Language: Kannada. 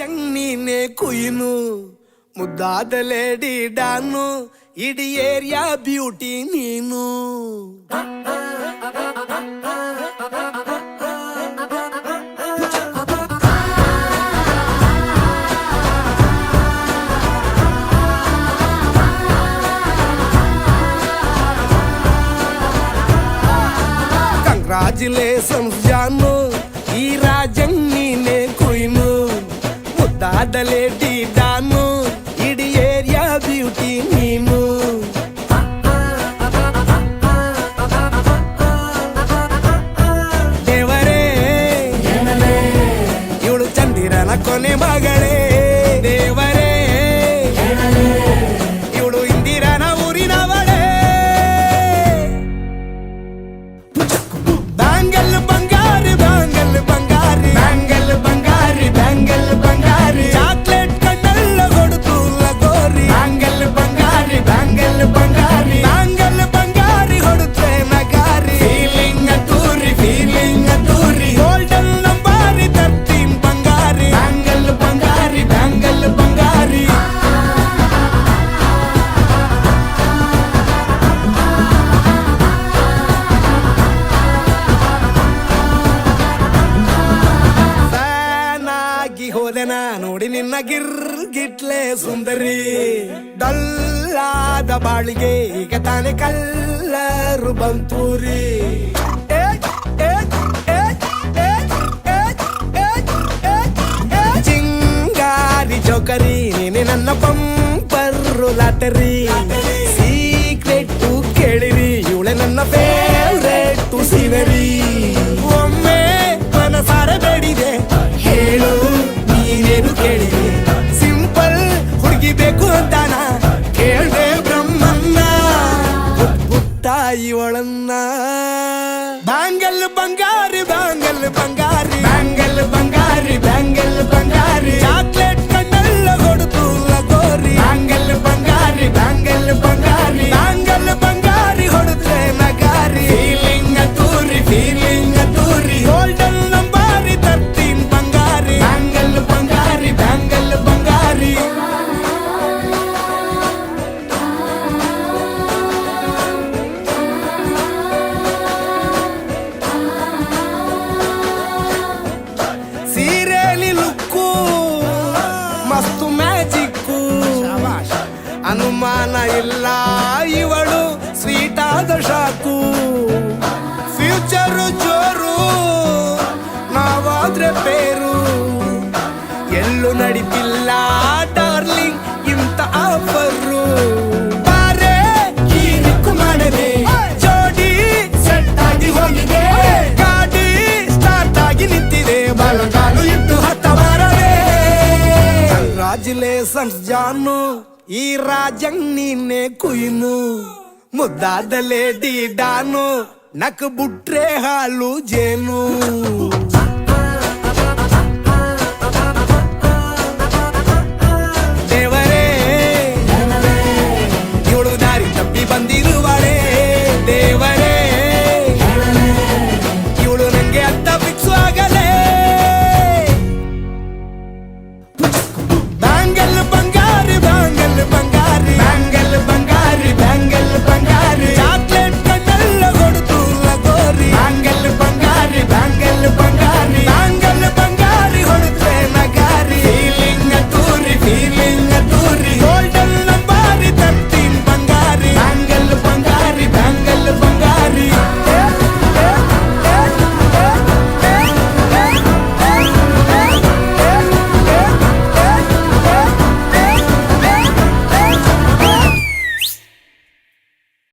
ರಾಜಂಗ್ ನೀನೆ ಕುಯ್ನು ಮುದ್ದಾದ ಲೇಡಿ ಡಾನು ಇಡೀ ಏರಿಯಾ ಬ್ಯೂಟಿ ನೀನು ಕಂಗ್ರಾಚುಲೇಷನ್ಸ್ ಜಾನು ಈ ರಾಜಂಗ್ ನೀನೆ ಕುಯ್ನು ಮುದ್ದಾದ ಲೇಡಿ ಡಾನು ಇಡೀ ಏರಿಯಾ ಬ್ಯೂಟಿ ನೀನು ದೇವರೇ ಇವಳು ಚಂದಿರನ ಕೊನೆ ಮಗಳೇ ದೇವರೇ ಇವಳು ಇಂದಿರನ ಊರಿನವಳೇ ಬ್ಯಾಂಗಲ್ ಬಂಗಾರಿ ಬ್ಯಾಂಗಲ್ ಬಂಗಾರಿ ಬ್ಯಾಂಗಲ್ ಬಂಗಾರಿ ಬ್ಯಾಂಗಲ್ ಬಂಗಾರಿ ಚಾಕ್ಲೇಟ್ ಕಣ್ಣೆಲ್ಲ ಕೊಡುತ್ತು ಲಗೋರಿ ಬ್ಯಾಂಗಲ್ ಬಂಗಾರಿ ಬ್ಯಾಂಗಲ್ ಬಂಗಾರಿ ಬ್ಯಾಂಗಲ್ ಬಂಗಾರಿ ಹೊಡುತ್ತೆ ನಗಾರಿ ಫೀಲಿಂಗ್ ಅದ್ದೂರಿ ಗೋಲ್ಡನ್ ನಂಬಾರಿ 13 ಬಂಗಾರಿ ಬ್ಯಾಂಗಲ್ ಬಂಗಾರಿ ಬ್ಯಾಂಗಲ್ ಬಂಗಾರಿ ಹೋದೆನ ನೋಡಿ ನಿನ್ನ ಗಿರ್ಗಿಟ್ಲೆ ಸುಂದರಿ ಡಲ್ಲಾದ ಬಾಳಿಗೆ ಈಗ ತಾನೆ ಕಲ್ಲರು ಬಂತೂರಿ ಚಿಂಗಾರಿ ಜೋಕರಿ ನೀನೆ ನನ್ನ ಬಂಪರು ಲಾಟರಿ ಸೀಕ್ರೆಟ್ ಕೇಳಿರಿ ಇವಳೆ ನನ್ನ ಫೇವ್ರೇಟ್ ಸಿನರಿ ಒಮ್ಮೆ ಮನಸಾರೆ ಬೇಡಿದೆ ಹೇಳು ನೀನೇನು ಕೇಳಿದೆ ಸಿಂಪಲ್ ಹುಡುಗಿ ಬೇಕು ಅಂತಾನ ಕೇಳ್ದೆ ಬ್ರಹ್ಮನ್ನ ಪುಟ್ಟ ಇವಳನ್ನ ಬ್ಯಾಂಗಲ್ ಬಂಗಾರಿ ಬ್ಯಾಂಗಲ್ ಬಂಗಾರಿ ಬ್ಯಾಂಗಲ್ ಬಂಗಾರಿ ಬ್ಯಾಂಗಲ್ ಬಂಗಾರಿ ಚಾಕ್ಲೇಟ್ ಕಣ್ಣೆಲ್ಲ ಕೊಡುತ್ತು ಲಗೋರಿ ಬ್ಯಾಂಗಲ್ ಬಂಗಾರಿ ಬ್ಯಾಂಗಲ್ ಬಂಗಾರಿ ಬ್ಯಾಂಗಲ್ ಬಂಗಾರಿ ಹೊಡುತ್ತೆ ನಗಾರಿ ಫೀಲಿಂಗ್ ಅದ್ದೂರಿ ಗೋಲ್ಡನ್ ನಂಬಾರಿ 13 ಬಂಗಾರಿ ಬ್ಯಾಂಗಲ್ ಬಂಗಾರಿ ಬ್ಯಾಂಗಲ್ ಬಂಗಾರಿ ಸೀರೆಲಿ ಲುಕ್ಕು ಮಸ್ತು ಮ್ಯಾಜಿಕ್ಕು ಅನುಮಾನ ಇಲ್ಲ ಇವಳು ಸ್ವೀಟ್ ಆದ ಶಾಕು ಫ್ಯೂಚರು ಜೋರು ನಾವಾದ್ರೆ ಬೇರು ಎಲ್ಲೂ ನಡೀತಿಲ್ಲ ಡಾರ್ಲಿಂಗ್ ಇಂತ ಆಫರು ಬಾರೆ ಈ ರಿಕ್ಕು ಮಾಡದೆ ಜೋಡಿ ಸೆಟ್ ಆಗಿ ಹೋಗಿದೆ ಗಾಡಿ ಸ್ಟಾರ್ಟ್ ಆಗಿ ನಿಂತಿದೆ ಬಲಗಾಲು ಇಟ್ಟು ಹತ್ತ ಬಾರದೆ ಕಂಗ್ರಾಚುಲೇಷನ್ಸ್ ಜಾನು ಈ ರಾಜಂಗ್ ನೀನೆ ಕುಯ್ನು ಮುದ್ದಾದ ಲೇಡಿ ಡಾನು ನಕ್ ಬುಟ್ರೆ ಹಾಲು ಜೇನು